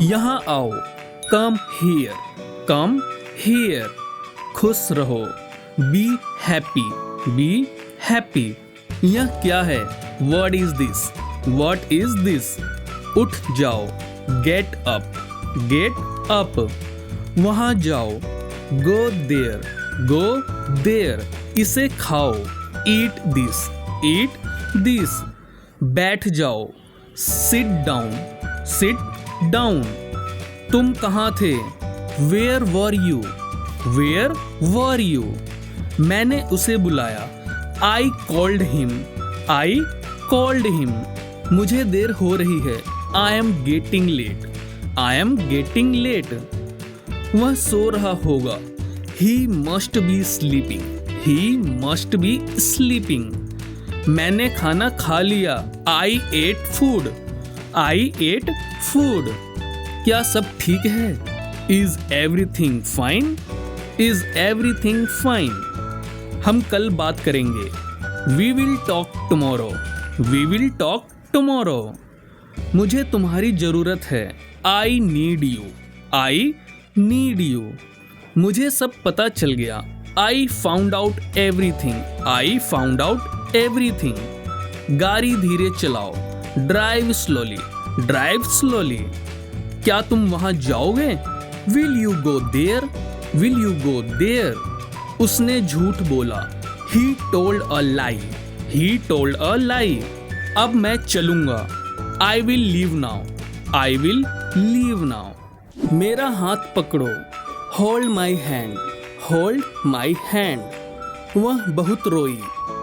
यहाँ आओ, come here, come here. खुश रहो, बी हैप्पी, बी हैप्पी। यह क्या है? What is this, what is this. उठ जाओ, गेट अप, गेट अप। वहाँ जाओ, गो देयर, गो देयर। इसे खाओ, ईट दिस, ईट दिस। बैठ जाओ, सिट डाउन, सिट डाउन। तुम कहाँ थे? Where were you, where were you. मैंने उसे बुलाया, I called him, I called him. मुझे देर हो रही है, I am getting late, I am getting late. वह सो रहा होगा, he must be sleeping, he must be sleeping. मैंने खाना खा लिया, I ate food, I ate food. क्या सब ठीक है? Is everything fine, is everything fine. हम कल बात करेंगे, we will talk tomorrow, we will talk tomorrow. मुझे तुम्हारी जरूरत है, I need you, I need you. मुझे सब पता चल गया, I found out everything, I found out everything. गाड़ी धीरे चलाओ, ड्राइव स्लोली, ड्राइव स्लोली। क्या तुम वहां जाओगे? Will you go there, will you go there. उसने झूठ बोला, he told a lie, he told अ लाई। अब मैं चलूंगा, I will leave now, I will leave now. मेरा हाथ पकड़ो, hold my hand, hold my hand. वह बहुत रोई,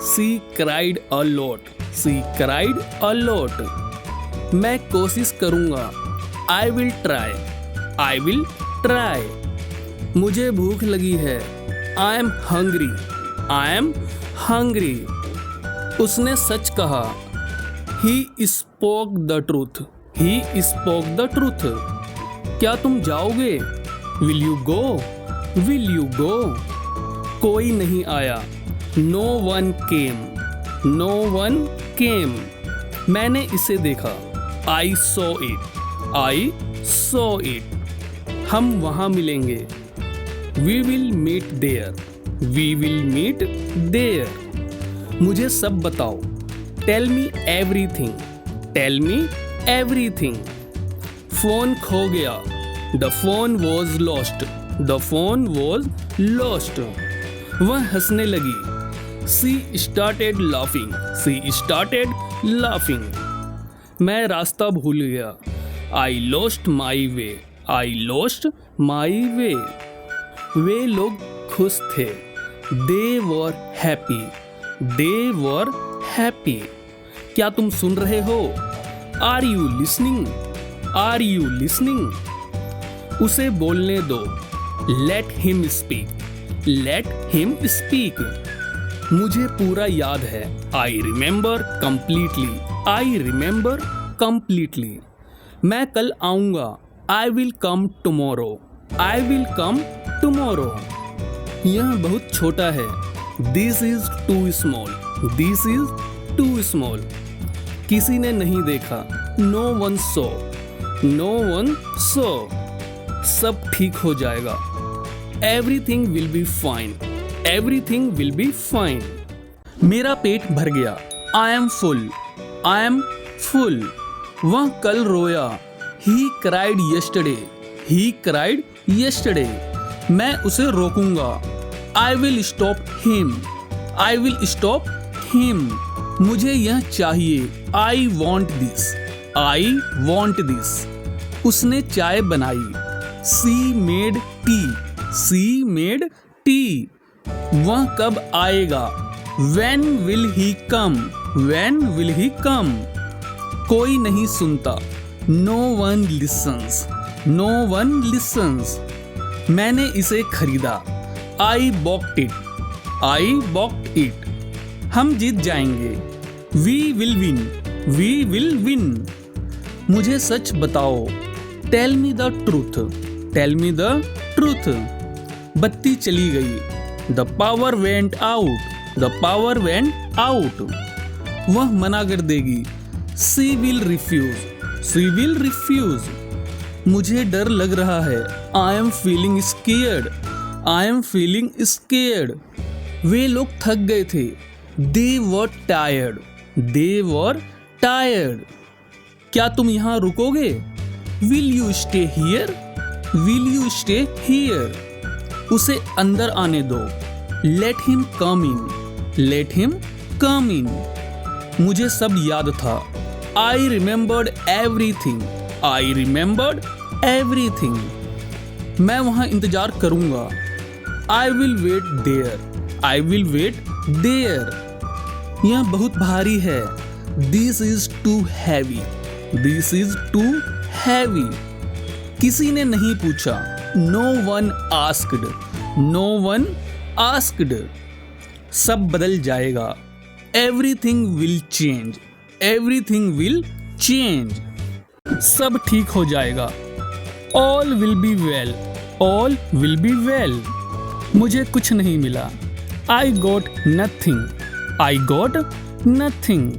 she cried a lot, she cried a lot. मैं कोशिश करूंगा, I will try, I will try. मुझे भूख लगी है, I am hungry, I am hungry. उसने सच कहा, he spoke the truth, he spoke the truth. क्या तुम जाओगे? Will you go, will you गो। कोई नहीं आया, no one came, no one came. मैंने इसे देखा, I saw it, I saw it. हम वहाँ मिलेंगे, we will meet there, we will meet there. मुझे सब बताओ, tell me everything, tell me everything. Phone खो गया, the phone was lost, the phone was lost. वह हंसने लगी, she started laughing, she started laughing. मैं रास्ता भूल गया, I lost my way, I lost my वे। वे लोग खुश थे, they were happy, they were happy. क्या तुम सुन रहे हो? Are you listening, are you listening. उसे बोलने दो, let him speak, let him speak. मुझे पूरा याद है, I remember completely, I remember completely. मैं कल आऊंगा, I will come tomorrow, I will come tomorrow. यह बहुत छोटा है, this is too small, this is too small. किसी ने नहीं देखा, no one saw, no one saw. सब ठीक हो जाएगा, everything will be fine, everything will be fine. मेरा पेट भर गया, I am full, I am full. वह कल रोया, he cried yesterday, he cried yesterday. मैं उसे रोकूंगा, I will stop him, I will stop him. मुझे यह चाहिए, I want this, I want this. उसने चाय बनाई, she made tea, she made tea. वह कब आएगा? When will he come? When will he come? कोई नहीं सुनता, no one listens, no one listens। मैंने इसे खरीदा, I bought it, I bought it। हम जीत जाएंगे, we will win, we will win। मुझे सच बताओ, tell me the truth, tell me the truth। बत्ती चली गई, the power went out, the power went out। वह मना कर देगी, she will refuse, she will refuse। मुझे डर लग रहा है। I am feeling scared. I am feeling scared. वे लोग थक गए थे। They were tired. They were tired. क्या तुम यहाँ रुकोगे? Will you stay here? Will you stay here? उसे अंदर आने दो। Let him come in. Let him come in. मुझे सब याद था। I remembered everything. I remembered everything. मैं वहाँ इंतजार करूँगा। I will wait there. I will wait there. यह बहुत भारी है। This is too heavy. This is too heavy. किसी ने नहीं पूछा। No one asked. No one asked. सब बदल जाएगा। Everything will change. Everything will change. सब ठीक हो जाएगा। All will be well. All will be well. मुझे कुछ नहीं मिला। I got nothing. I got nothing.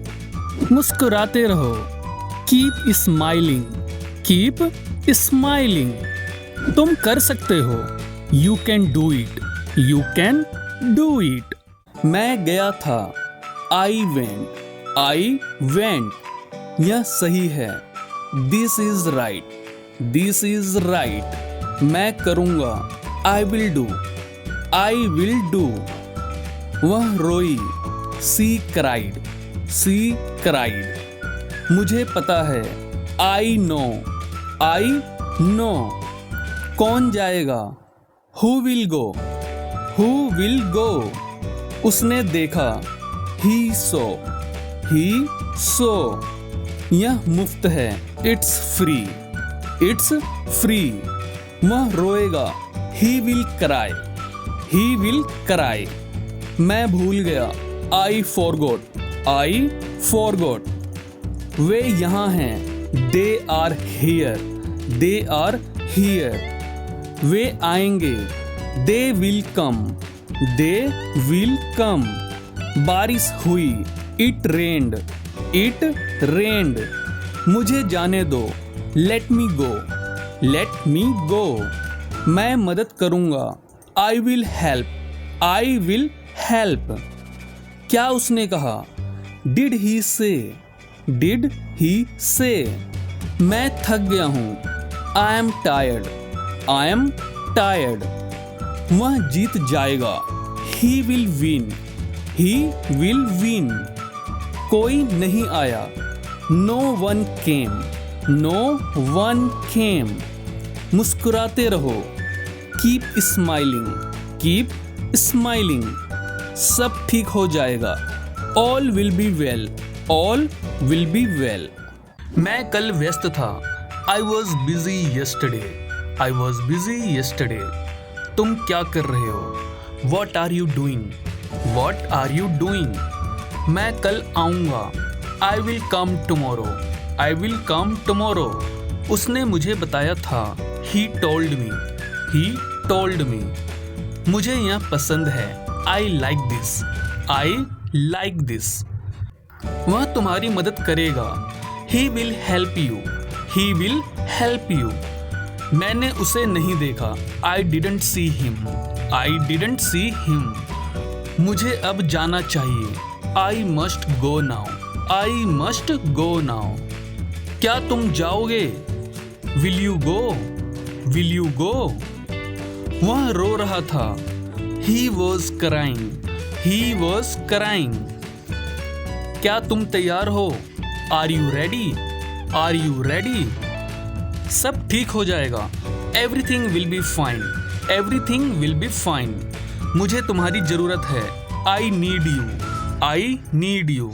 मुस्कुराते रहो। Keep smiling. Keep smiling. तुम कर सकते हो। You can do it. You can do it. मैं गया था। I went. I went. यह सही है। This is right. This is right. मैं करूँगा। I will do. I will do. वह रोई। She cried. She cried. मुझे पता है। I know. I know. कौन जाएगा? Who will go? Who will go? उसने देखा। He saw. He saw. यह मुफ्त है। It's free. It's free. वह रोएगा। He will cry. He will cry. मैं भूल गया। I forgot. I forgot. वे यहाँ हैं। They are here. They are here. वे आएंगे। They will come. They will come. बारिश हुई। It rained. It rained. मुझे जाने दो। Let me go. Let me go. मैं मदद करूँगा। I will help. I will help. क्या उसने कहा? डिड ही से? डिड ही से? मैं थक गया हूँ। I am tired. I am tired. वह जीत जाएगा। He will win. He will win. कोई नहीं आया। No one came. No one came. मुस्कुराते रहो। Keep smiling. Keep smiling. सब ठीक हो जाएगा। All will be well. All will be well. मैं कल व्यस्त था। I was busy yesterday. I was busy yesterday. तुम क्या कर रहे हो? What are you doing? What are you doing? मैं कल आऊँगा। आई will come tomorrow. I will come tomorrow. उसने मुझे बताया था। He told me. He told me. मुझे यह पसंद है। I like this. I like this. वह तुम्हारी मदद करेगा। He will help you. He will help you. मैंने उसे नहीं देखा। I didn't see him. I didn't see him. मुझे अब जाना चाहिए। I must go now. I must go now. क्या तुम जाओगे? Will you go? Will you go? वह रो रहा था। He was crying. He was crying. क्या तुम तैयार हो? Are you ready? Are you ready? सब ठीक हो जाएगा। Everything will be fine. Everything will be fine. मुझे तुम्हारी जरूरत है। I need you. I need you.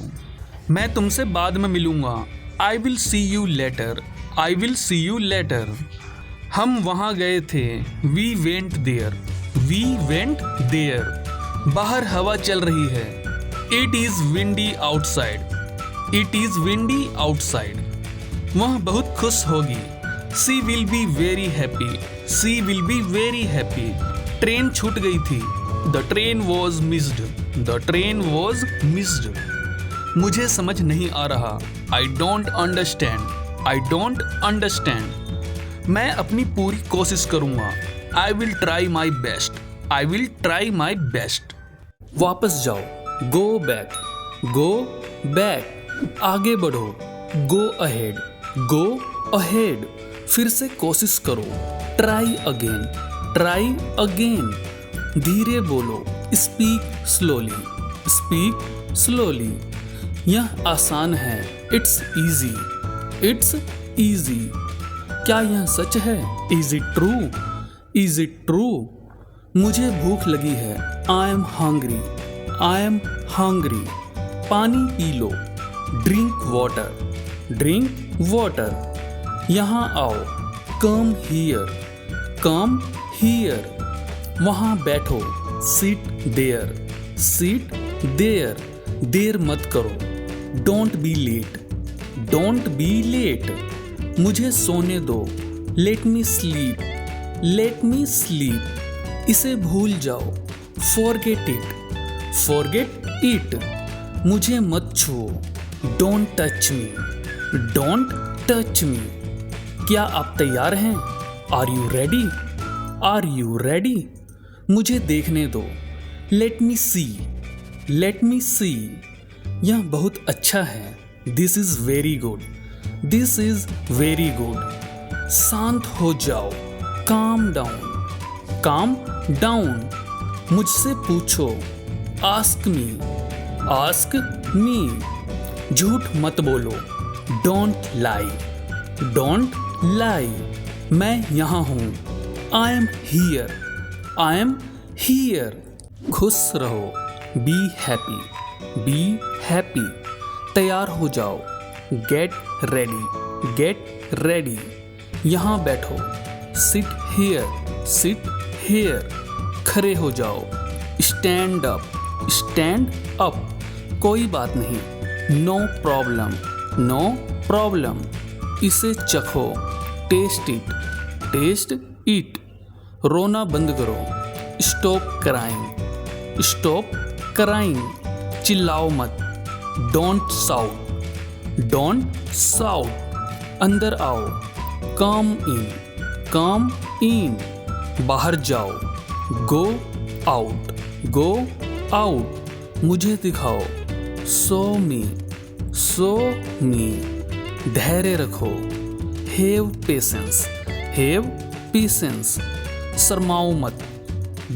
मैं तुमसे बाद में मिलूंगा। I will see you later. I will see you later. हम वहाँ गए थे। We went there. We went there. बाहर हवा चल रही है। It is windy outside. It is windy outside. वह बहुत खुश होगी। She will be very happy. She will be very happy. Train छूट गई थी। The train was missed. The train was missed. मुझे समझ नहीं आ रहा। I don't understand. I don't understand. मैं अपनी पूरी कोशिश करूंगा। I will try my best, I will try my best. वापस जाओ, गो बैक, गो बैक। आगे बढ़ो, गो अहेड, गो अहेड। फिर से कोशिश करो, ट्राई अगेन, ट्राई अगेन। धीरे बोलो, स्पीक स्लोली, स्पीक स्लोली। यह आसान है, इट्स इजी, इट्स इजी। क्या यह सच है? Is it true, is it true? मुझे भूख लगी है, I am hungry, I am hungry. पानी पी लो, ड्रिंक वाटर, ड्रिंक वाटर। यहाँ आओ, कम हियर, कम हियर। वहाँ बैठो, सिट देयर, सिट देयर। देर मत करो, don't be late, don't be late. मुझे सोने दो, let me sleep, let me sleep. इसे भूल जाओ, फॉरगेट इट, फॉरगेट इट। मुझे मत छुओ, don't touch me, don't touch me. क्या आप तैयार हैं? Are you ready, are you ready? मुझे देखने दो, लेट मी सी, लेट मी सी। यह बहुत अच्छा है, this is very good, this is very good. शांत हो जाओ, काम डाउन, काम डाउन। मुझसे पूछो, आस्क मी, आस्क मी। झूठ मत बोलो, डोंट लाई, डोंट लाई। मैं यहाँ हूँ, I am here, I am here. खुश रहो, बी हैप्पी, बी हैप्पी। तैयार हो जाओ, गेट रेडी, गेट रेडी। यहाँ बैठो, सिट हियर, सिट हियर। खड़े हो जाओ, स्टैंड अप, स्टैंड अप। कोई बात नहीं, नो प्रॉब्लम, नो प्रॉब्लम। इसे चखो, टेस्ट इट, टेस्ट इट। रोना बंद करो, स्टॉप क्राइंग, स्टॉप क्राइंग। चिल्लाओ मत, डोंट साउट, डोंट साउट। अंदर आओ, कम इन, कम इन। बाहर जाओ, गो आउट, गो आउट। मुझे दिखाओ, सो मी, सो मी। धैर्य रखो, हैव पेशेंस, हैव पेशेंस। शर्माओ मत,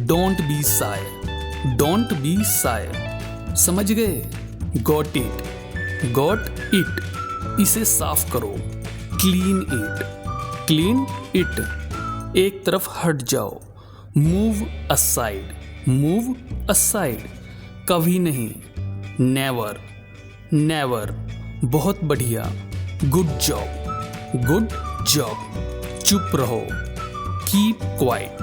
don't be Sai, don't be Sai. समझ गए? Got it, got it. इसे साफ करो, क्लीन इट, क्लीन इट। एक तरफ हट जाओ, मूव असाइड, मूव असाइड। कभी नहीं, नेवर, नेवर। बहुत बढ़िया, गुड जॉब, गुड जॉब। चुप रहो, कीप क्वाइट,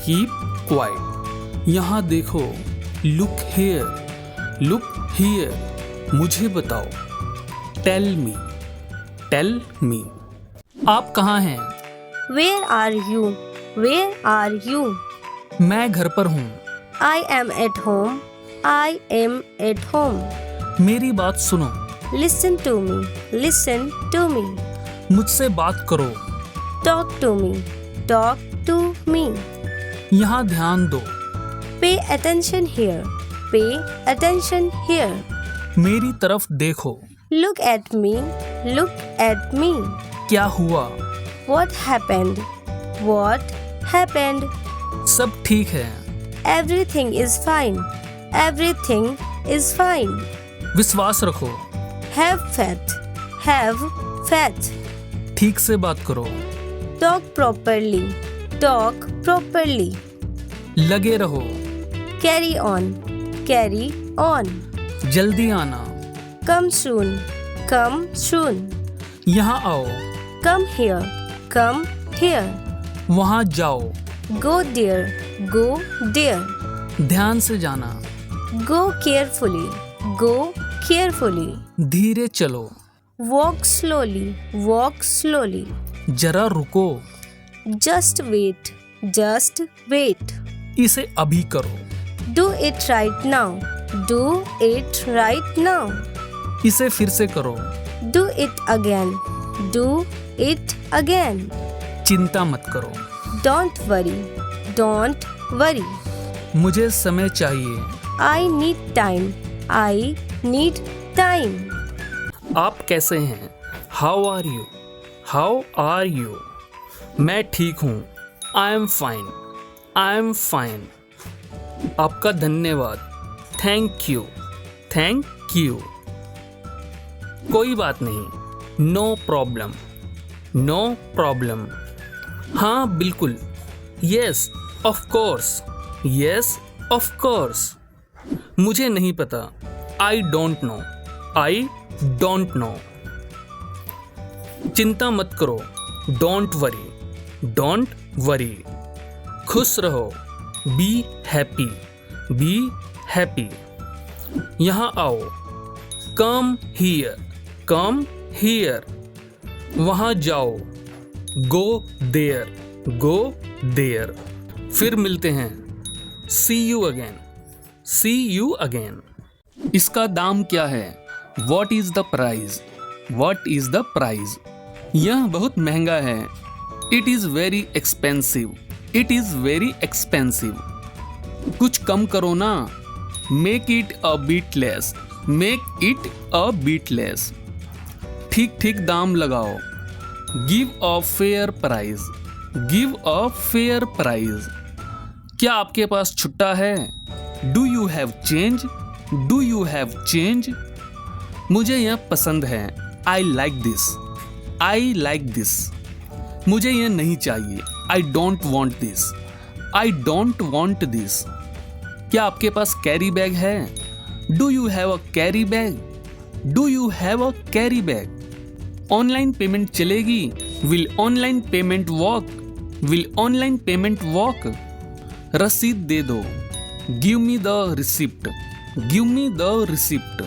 कीप क्वाइट। यहाँ देखो, लुक हियर, लुक हियर। मुझे बताओ, टेल मी, टेल मी। आप कहाँ हैं? Where are you? Where are you? मैं घर पर हूँ। I am at home. I am at home. मेरी बात सुनो, Listen to me. Listen to me. मुझसे बात करो। Talk to me. Talk to me. यहाँ ध्यान दो, Pay attention here. Pay attention here. मेरी तरफ देखो। Look at me. Look at me. क्या हुआ? What happened? What happened? सब ठीक है। Everything is fine. Everything is fine. विश्वास रखो, Have faith. Have faith. ठीक से बात करो। Talk properly. Talk properly. लगे रहो, Carry on. Carry on. जल्दी आना। Come soon. Come soon. यहाँ आओ, Come here. Come here. वहाँ जाओ, Go there. Go there. ध्यान से जाना। Go carefully. Go carefully. धीरे चलो, Walk slowly. Walk slowly. जरा रुको, Just wait. Just wait. इसे अभी करो, Do it right now. Do it right now. इसे फिर से करो, Do it again. Do it again. चिंता मत करो। Don't worry. Don't worry. मुझे समय चाहिए। I need time. I need time. आप कैसे हैं? How are you? How are you? मैं ठीक हूँ। I am fine. I am fine. आपका धन्यवाद। Thank you. Thank you. कोई बात नहीं। No problem. No problem. हाँ बिल्कुल। Yes, of course. Yes, of course. मुझे नहीं पता। I don't know. I don't know. चिंता मत करो। Don't worry. Don't worry. खुश रहो। Be happy. Be happy. यहाँ आओ। Come here. Come here. वहाँ जाओ। Go there. Go there. फिर मिलते हैं। See you again. See you again. इसका दाम क्या है? What is the price? What is the price? यह बहुत महंगा है। It is very expensive. It is very expensive. कुछ कम करो ना। Make it a bit less. Make it a bit less. ठीक ठीक दाम लगाओ। Give a fair price. Give a fair price. क्या आपके पास छुट्टा है? Do you have change? Do you have change? मुझे यह पसंद है। I like this. I like this. मुझे यह नहीं चाहिए। I don't want this. I don't want this. क्या आपके पास कैरी बैग है? Do you have a carry bag? Do you have a carry bag? Online payment चलेगी? Will online payment work? Will online payment work? रसीद दे दो। Give me the receipt. Give me the receipt.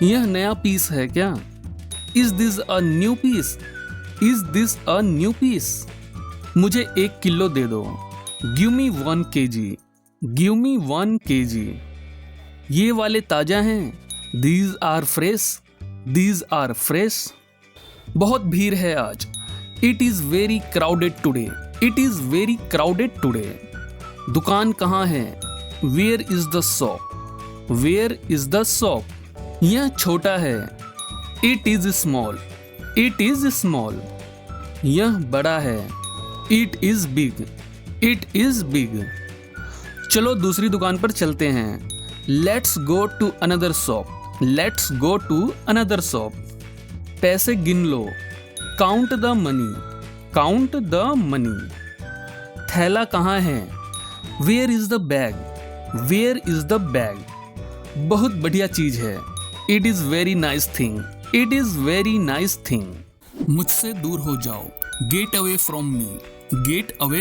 यह नया piece है क्या? Is this a new piece? Is this a new piece? मुझे 1 kilo दे दो। Give me 1 kg. Give me 1 kg. ये वाले ताजा हैं। These are fresh. These are fresh. बहुत भीड़ है आज। It is very crowded today. It is very crowded today. दुकान कहाँ है? Where is the shop? Where is the shop? यह छोटा है। It is small. It is small. यह बड़ा है। It is big. It is big. चलो दूसरी दुकान पर चलते हैं। Let's go to another shop. Let's go to another shop. पैसे गिन लो। Count the money. Count the money. थैला कहाँ है? Where is the bag? Where is the bag? बहुत बढ़िया चीज है। It is very nice thing. It is very nice thing. मुझसे दूर हो जाओ। Get away from me. Get away